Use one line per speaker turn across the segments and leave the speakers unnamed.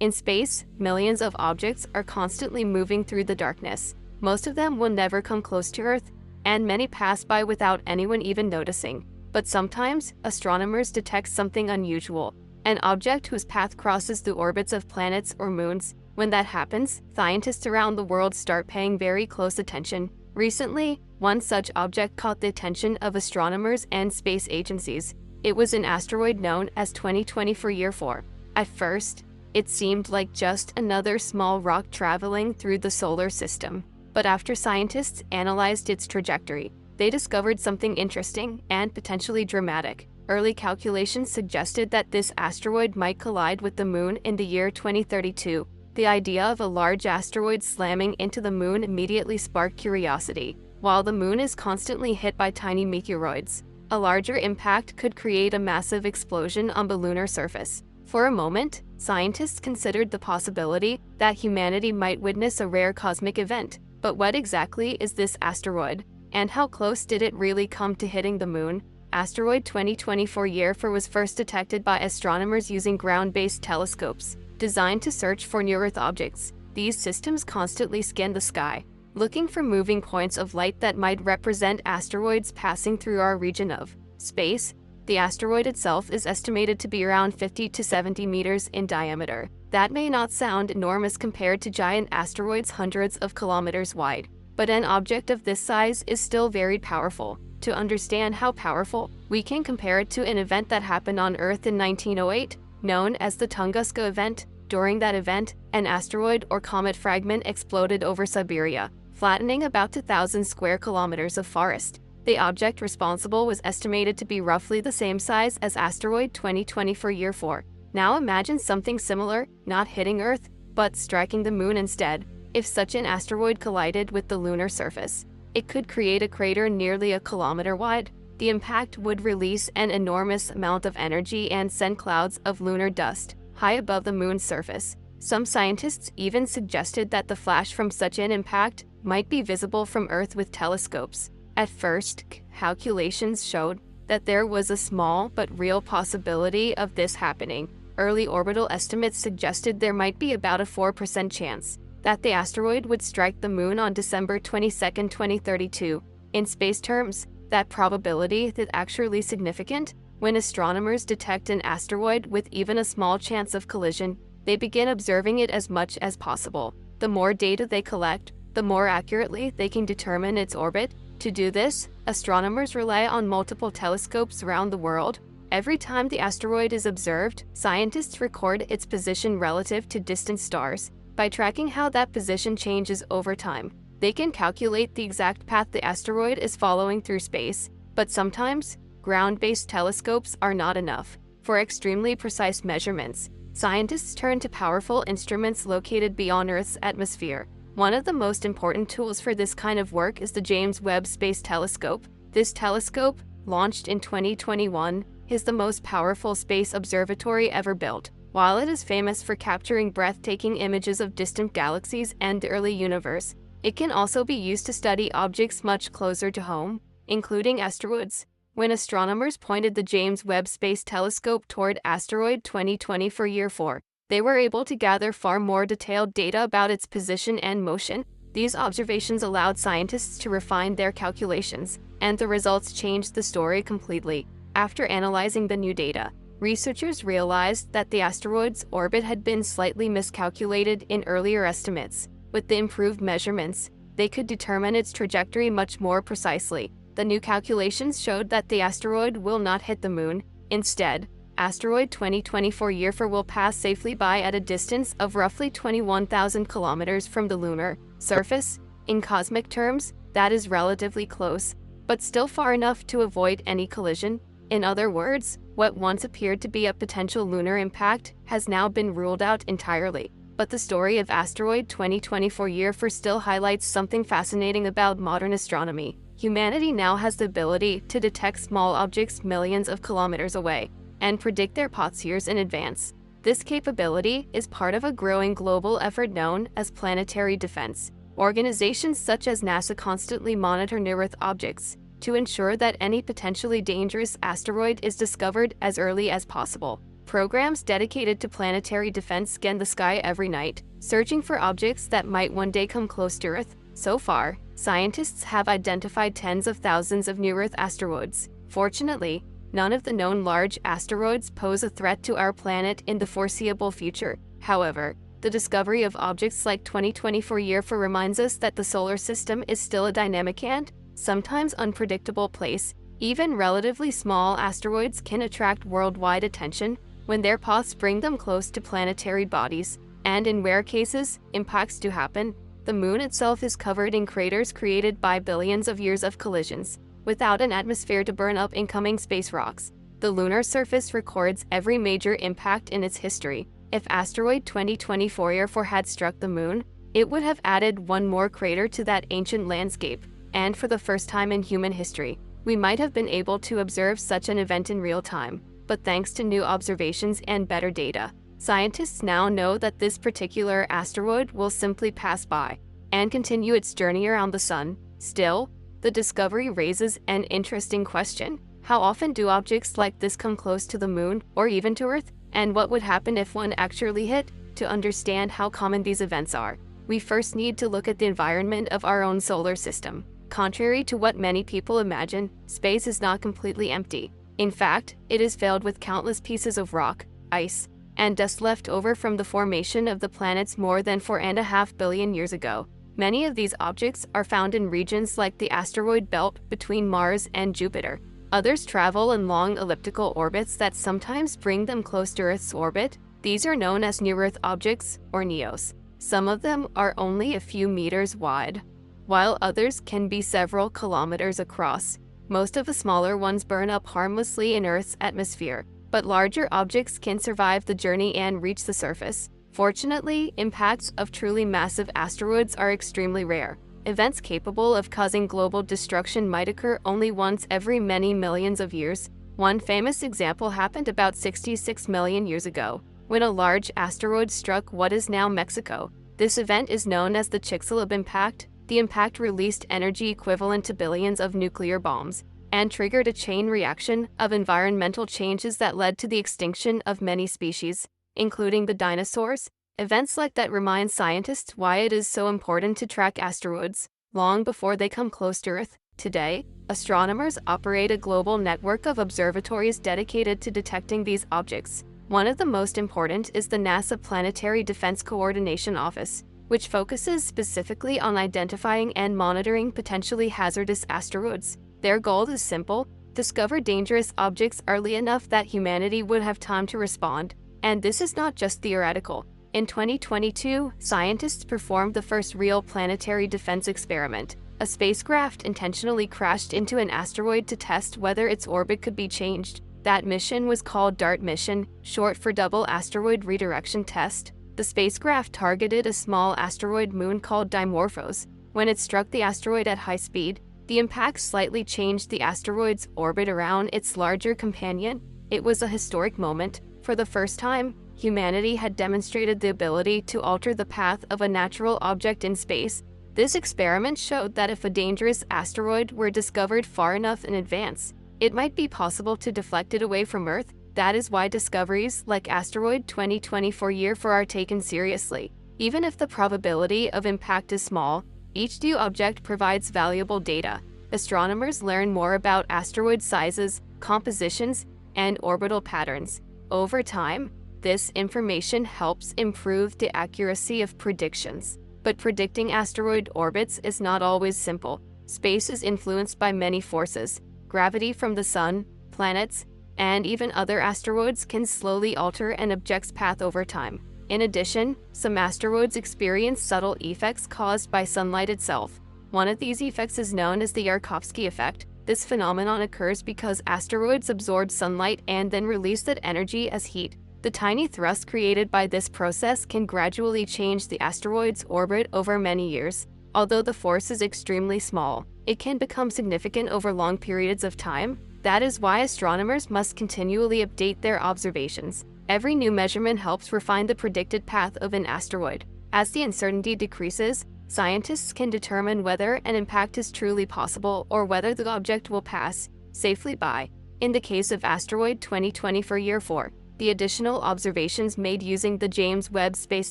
In space, millions of objects are constantly moving through the darkness. Most of them will never come close to Earth, and many pass by without anyone even noticing. But sometimes, astronomers detect something unusual, an object whose path crosses the orbits of planets or moons. When that happens, scientists around the world start paying very close attention. Recently, one such object caught the attention of astronomers and space agencies. It was an asteroid known as 2024 YR4. At first, it seemed like just another small rock traveling through the solar system. But after scientists analyzed its trajectory, they discovered something interesting and potentially dramatic. Early calculations suggested that this asteroid might collide with the Moon in the year 2032. The idea of a large asteroid slamming into the Moon immediately sparked curiosity. While the Moon is constantly hit by tiny meteoroids, a larger impact could create a massive explosion on the lunar surface. For a moment, scientists considered the possibility that humanity might witness a rare cosmic event. But what exactly is this asteroid? And how close did it really come to hitting the Moon? Asteroid 2024 YR4 was first detected by astronomers using ground-based telescopes, designed to search for near-Earth objects. These systems constantly scan the sky, looking for moving points of light that might represent asteroids passing through our region of space. The asteroid itself is estimated to be around 50 to 70 meters in diameter. That may not sound enormous compared to giant asteroids hundreds of kilometers wide, but an object of this size is still very powerful. To understand how powerful, we can compare it to an event that happened on Earth in 1908, known as the Tunguska event. During that event, an asteroid or comet fragment exploded over Siberia, flattening about 2,000 square kilometers of forest. The object responsible was estimated to be roughly the same size as asteroid 2024 YR4. Now imagine something similar, not hitting Earth, but striking the Moon instead. If such an asteroid collided with the lunar surface, it could create a crater nearly a kilometer wide. The impact would release an enormous amount of energy and send clouds of lunar dust high above the Moon's surface. Some scientists even suggested that the flash from such an impact might be visible from Earth with telescopes. At first, calculations showed that there was a small but real possibility of this happening. Early orbital estimates suggested there might be about a 4% chance that the asteroid would strike the Moon on December 22, 2032. In space terms, that probability is actually significant. When astronomers detect an asteroid with even a small chance of collision, they begin observing it as much as possible. The more data they collect, the more accurately they can determine its orbit. To do this, astronomers rely on multiple telescopes around the world. Every time the asteroid is observed, scientists record its position relative to distant stars. By tracking how that position changes over time, they can calculate the exact path the asteroid is following through space. But sometimes, ground-based telescopes are not enough. For extremely precise measurements, scientists turn to powerful instruments located beyond Earth's atmosphere. One of the most important tools for this kind of work is the James Webb Space Telescope. This telescope, launched in 2021, is the most powerful space observatory ever built. While it is famous for capturing breathtaking images of distant galaxies and the early universe, it can also be used to study objects much closer to home, including asteroids. When astronomers pointed the James Webb Space Telescope toward asteroid 2024 YR4, they were able to gather far more detailed data about its position and motion. These observations allowed scientists to refine their calculations, and the results changed the story completely. After analyzing the new data, researchers realized that the asteroid's orbit had been slightly miscalculated in earlier estimates. With the improved measurements, they could determine its trajectory much more precisely. The new calculations showed that the asteroid will not hit the Moon. Instead, asteroid 2024 YR4 will pass safely by at a distance of roughly 21,000 kilometers from the lunar surface. In cosmic terms, that is relatively close, but still far enough to avoid any collision. In other words, what once appeared to be a potential lunar impact has now been ruled out entirely. But the story of asteroid 2024 YR4 still highlights something fascinating about modern astronomy. Humanity now has the ability to detect small objects millions of kilometers away and predict their paths years in advance. This capability is part of a growing global effort known as planetary defense. Organizations such as NASA constantly monitor near-Earth objects to ensure that any potentially dangerous asteroid is discovered as early as possible. Programs dedicated to planetary defense scan the sky every night, searching for objects that might one day come close to Earth. So far, scientists have identified tens of thousands of near-Earth asteroids. Fortunately, none of the known large asteroids pose a threat to our planet in the foreseeable future. However, the discovery of objects like 2024 YR4 reminds us that the solar system is still a dynamic and, sometimes unpredictable place. Even relatively small asteroids can attract worldwide attention when their paths bring them close to planetary bodies, and in rare cases, impacts do happen. The moon itself is covered in craters created by billions of years of collisions. Without an atmosphere to burn up incoming space rocks, the lunar surface records every major impact in its history. If asteroid 2024 YR4 had struck the moon, it would have added one more crater to that ancient landscape, and for the first time in human history, we might have been able to observe such an event in real time. But thanks to new observations and better data, scientists now know that this particular asteroid will simply pass by and continue its journey around the sun. Still, the discovery raises an interesting question. How often do objects like this come close to the moon or even to Earth? And what would happen if one actually hit? To understand how common these events are, we first need to look at the environment of our own solar system. Contrary to what many people imagine, space is not completely empty. In fact, it is filled with countless pieces of rock, ice, and dust left over from the formation of the planets more than 4.5 billion years ago. Many of these objects are found in regions like the asteroid belt between Mars and Jupiter. Others travel in long elliptical orbits that sometimes bring them close to Earth's orbit. These are known as near-Earth objects, or NEOs. Some of them are only a few meters wide, while others can be several kilometers across. Most of the smaller ones burn up harmlessly in Earth's atmosphere, but larger objects can survive the journey and reach the surface. Fortunately, impacts of truly massive asteroids are extremely rare. Events capable of causing global destruction might occur only once every many millions of years. One famous example happened about 66 million years ago, when a large asteroid struck what is now Mexico. This event is known as the Chicxulub impact. The impact released energy equivalent to billions of nuclear bombs and triggered a chain reaction of environmental changes that led to the extinction of many species, including the dinosaurs. Events like that remind scientists why it is so important to track asteroids long before they come close to Earth. Today, astronomers operate a global network of observatories dedicated to detecting these objects. One of the most important is the NASA Planetary Defense Coordination Office, which focuses specifically on identifying and monitoring potentially hazardous asteroids. Their goal is simple: discover dangerous objects early enough that humanity would have time to respond. And this is not just theoretical. In 2022, scientists performed the first real planetary defense experiment. A spacecraft intentionally crashed into an asteroid to test whether its orbit could be changed. That mission was called DART mission, short for Double Asteroid Redirection Test. The spacecraft targeted a small asteroid moon called Dimorphos. When it struck the asteroid at high speed, the impact slightly changed the asteroid's orbit around its larger companion. It was a historic moment. For the first time, humanity had demonstrated the ability to alter the path of a natural object in space. This experiment showed that if a dangerous asteroid were discovered far enough in advance, it might be possible to deflect it away from Earth. That is why discoveries like Asteroid 2024 YR4 are taken seriously. Even if the probability of impact is small, each new object provides valuable data. Astronomers learn more about asteroid sizes, compositions, and orbital patterns. Over time, this information helps improve the accuracy of predictions. But predicting asteroid orbits is not always simple. Space is influenced by many forces. Gravity from the sun, planets, and even other asteroids can slowly alter an object's path over time. In addition, some asteroids experience subtle effects caused by sunlight itself. One of these effects is known as the Yarkovsky effect. This phenomenon occurs because asteroids absorb sunlight and then release that energy as heat. The tiny thrust created by this process can gradually change the asteroid's orbit over many years. Although the force is extremely small, it can become significant over long periods of time. That is why astronomers must continually update their observations. Every new measurement helps refine the predicted path of an asteroid. As the uncertainty decreases, scientists can determine whether an impact is truly possible or whether the object will pass safely by. In the case of Asteroid 2024 YR4, the additional observations made using the James Webb Space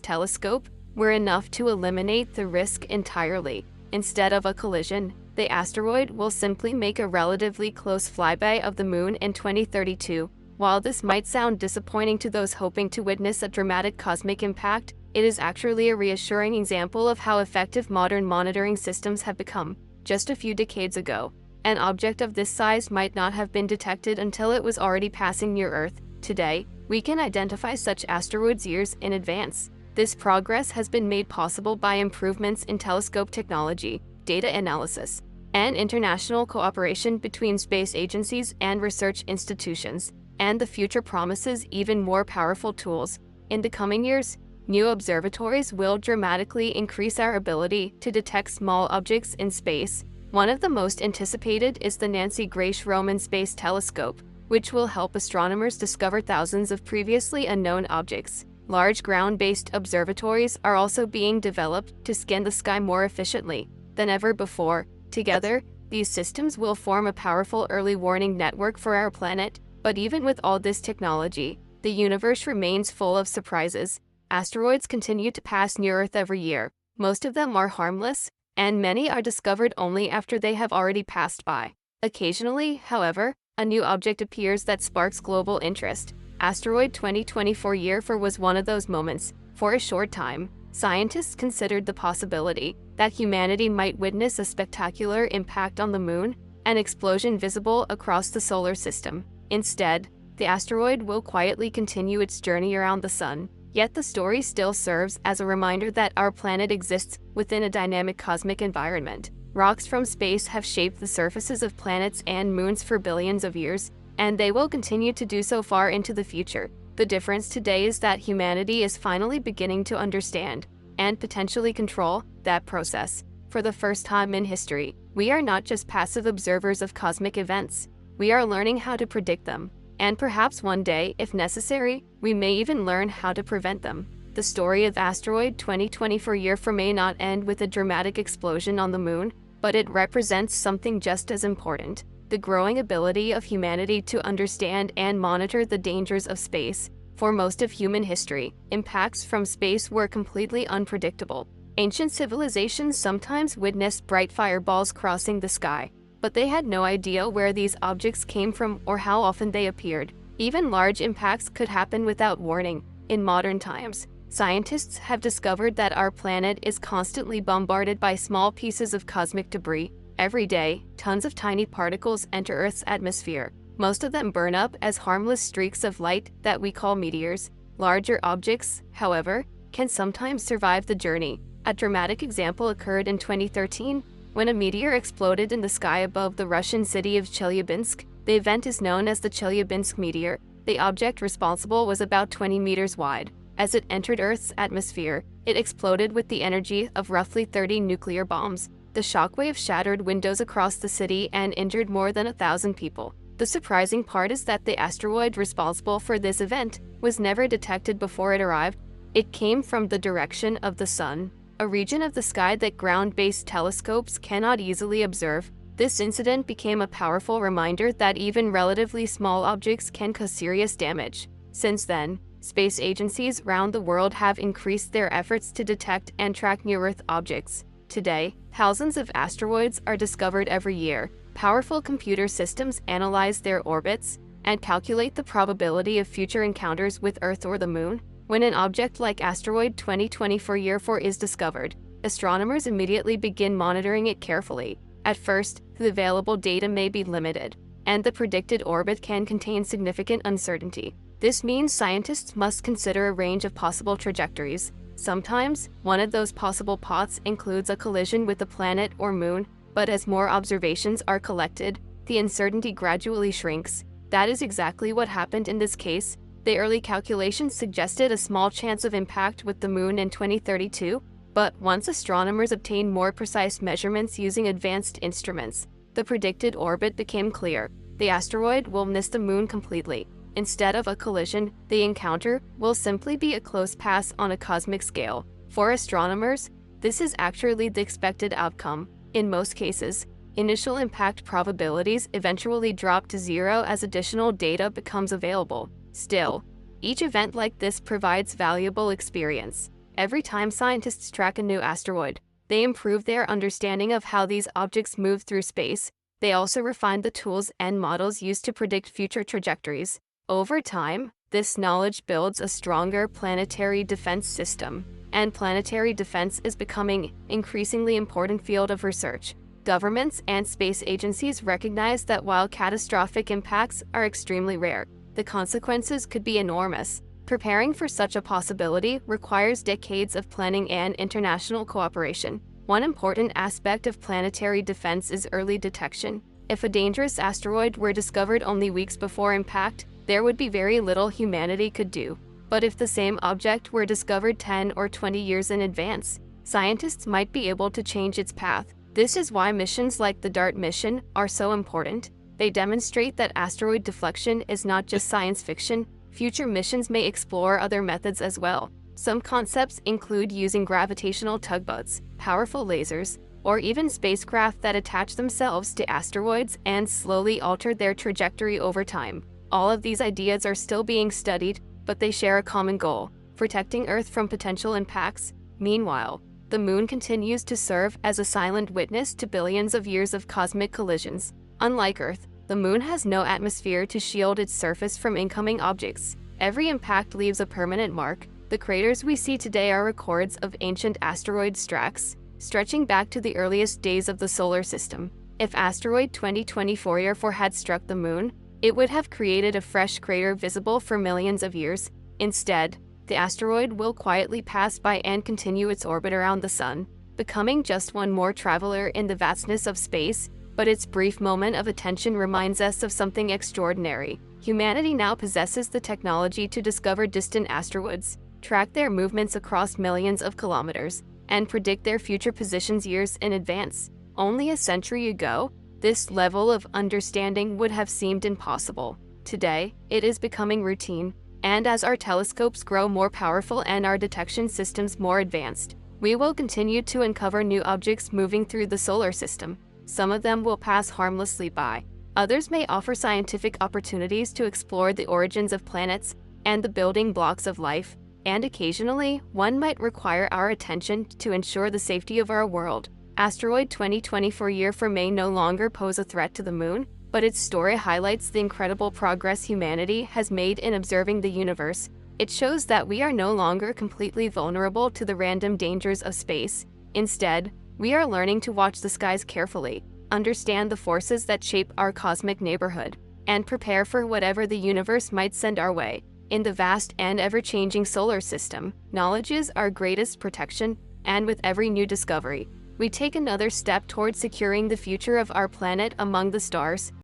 Telescope were enough to eliminate the risk entirely. Instead of a collision, the asteroid will simply make a relatively close flyby of the Moon in 2032. While this might sound disappointing to those hoping to witness a dramatic cosmic impact, it is actually a reassuring example of how effective modern monitoring systems have become. Just a few decades ago, an object of this size might not have been detected until it was already passing near Earth. Today, we can identify such asteroids years in advance. This progress has been made possible by improvements in telescope technology, data analysis, and international cooperation between space agencies and research institutions, and the future promises even more powerful tools. In the coming years, new observatories will dramatically increase our ability to detect small objects in space. One of the most anticipated is the Nancy Grace Roman Space Telescope, which will help astronomers discover thousands of previously unknown objects. Large ground-based observatories are also being developed to scan the sky more efficiently than ever before. Together, these systems will form a powerful early warning network for our planet. But even with all this technology, the universe remains full of surprises. Asteroids continue to pass near Earth every year. Most of them are harmless, and many are discovered only after they have already passed by. Occasionally, however, a new object appears that sparks global interest. Asteroid 2024 YR4 was one of those moments. For a short time, scientists considered the possibility that humanity might witness a spectacular impact on the Moon, an explosion visible across the solar system. Instead, the asteroid will quietly continue its journey around the Sun. Yet the story still serves as a reminder that our planet exists within a dynamic cosmic environment. Rocks from space have shaped the surfaces of planets and moons for billions of years, and they will continue to do so far into the future. The difference today is that humanity is finally beginning to understand, and potentially control, that process. For the first time in history, we are not just passive observers of cosmic events. We are learning how to predict them, and perhaps one day, if necessary, we may even learn how to prevent them. The story of Asteroid 2024 YR4 may not end with a dramatic explosion on the Moon, but it represents something just as important: the growing ability of humanity to understand and monitor the dangers of space. For most of human history, impacts from space were completely unpredictable. Ancient civilizations sometimes witnessed bright fireballs crossing the sky, but they had no idea where these objects came from or how often they appeared. Even large impacts could happen without warning. In modern times, scientists have discovered that our planet is constantly bombarded by small pieces of cosmic debris. Every day, tons of tiny particles enter Earth's atmosphere. Most of them burn up as harmless streaks of light that we call meteors. Larger objects, however, can sometimes survive the journey. A dramatic example occurred in 2013, when a meteor exploded in the sky above the Russian city of Chelyabinsk. The event is known as the Chelyabinsk meteor. The object responsible was about 20 meters wide. As it entered Earth's atmosphere, it exploded with the energy of roughly 30 nuclear bombs. The shockwave shattered windows across the city and injured more than 1,000 people. The surprising part is that the asteroid responsible for this event was never detected before it arrived. It came from the direction of the Sun, a region of the sky that ground-based telescopes cannot easily observe. This incident became a powerful reminder that even relatively small objects can cause serious damage. Since then, space agencies around the world have increased their efforts to detect and track near-Earth objects. Today, thousands of asteroids are discovered every year. Powerful computer systems analyze their orbits and calculate the probability of future encounters with Earth or the Moon. When an object like Asteroid 2024 YR4 is discovered, astronomers immediately begin monitoring it carefully. At first, the available data may be limited, and the predicted orbit can contain significant uncertainty. This means scientists must consider a range of possible trajectories. Sometimes, one of those possible paths includes a collision with a planet or moon, but as more observations are collected, the uncertainty gradually shrinks. That is exactly what happened in this case. The early calculations suggested a small chance of impact with the Moon in 2032, but once astronomers obtained more precise measurements using advanced instruments, the predicted orbit became clear. The asteroid will miss the Moon completely. Instead of a collision, the encounter will simply be a close pass on a cosmic scale. For astronomers, this is actually the expected outcome. In most cases, initial impact probabilities eventually drop to zero as additional data becomes available. Still, Each event like this provides valuable experience. Every time scientists track a new asteroid, they improve their understanding of how these objects move through space. They also refine the tools and models used to predict future trajectories. Over time, this knowledge builds a stronger planetary defense system, and planetary defense is becoming an increasingly important field of research. Governments and space agencies recognize that while catastrophic impacts are extremely rare, the consequences could be enormous. Preparing for such a possibility requires decades of planning and international cooperation. One important aspect of planetary defense is early detection. If a dangerous asteroid were discovered only weeks before impact, there would be very little humanity could do. But if the same object were discovered 10 or 20 years in advance, scientists might be able to change its path. This is why missions like the DART mission are so important. They demonstrate that asteroid deflection is not just science fiction. Future missions may explore other methods as well. Some concepts include using gravitational tugboats, powerful lasers, or even spacecraft that attach themselves to asteroids and slowly alter their trajectory over time. All of these ideas are still being studied, but they share a common goal: protecting Earth from potential impacts. Meanwhile, the Moon continues to serve as a silent witness to billions of years of cosmic collisions. Unlike Earth, the Moon has no atmosphere to shield its surface from incoming objects. Every impact leaves a permanent mark. The craters we see today are records of ancient asteroid tracks, stretching back to the earliest days of the solar system. If asteroid 2024 YR4 had struck the Moon, it would have created a fresh crater visible for millions of years. Instead, the asteroid will quietly pass by and continue its orbit around the Sun, becoming just one more traveler in the vastness of space. But its brief moment of attention reminds us of something extraordinary. Humanity now possesses the technology to discover distant asteroids, track their movements across millions of kilometers, and predict their future positions years in advance. Only a century ago, this level of understanding would have seemed impossible. Today, it is becoming routine, and as our telescopes grow more powerful and our detection systems more advanced, we will continue to uncover new objects moving through the solar system. Some of them will pass harmlessly by. Others may offer scientific opportunities to explore the origins of planets and the building blocks of life, and occasionally, one might require our attention to ensure the safety of our world. Asteroid 2024 YR4 may no longer pose a threat to the Moon, but its story highlights the incredible progress humanity has made in observing the universe. It shows that we are no longer completely vulnerable to the random dangers of space. Instead, we are learning to watch the skies carefully, understand the forces that shape our cosmic neighborhood, and prepare for whatever the universe might send our way. In the vast and ever-changing solar system, knowledge is our greatest protection, and with every new discovery, we take another step towards securing the future of our planet among the stars.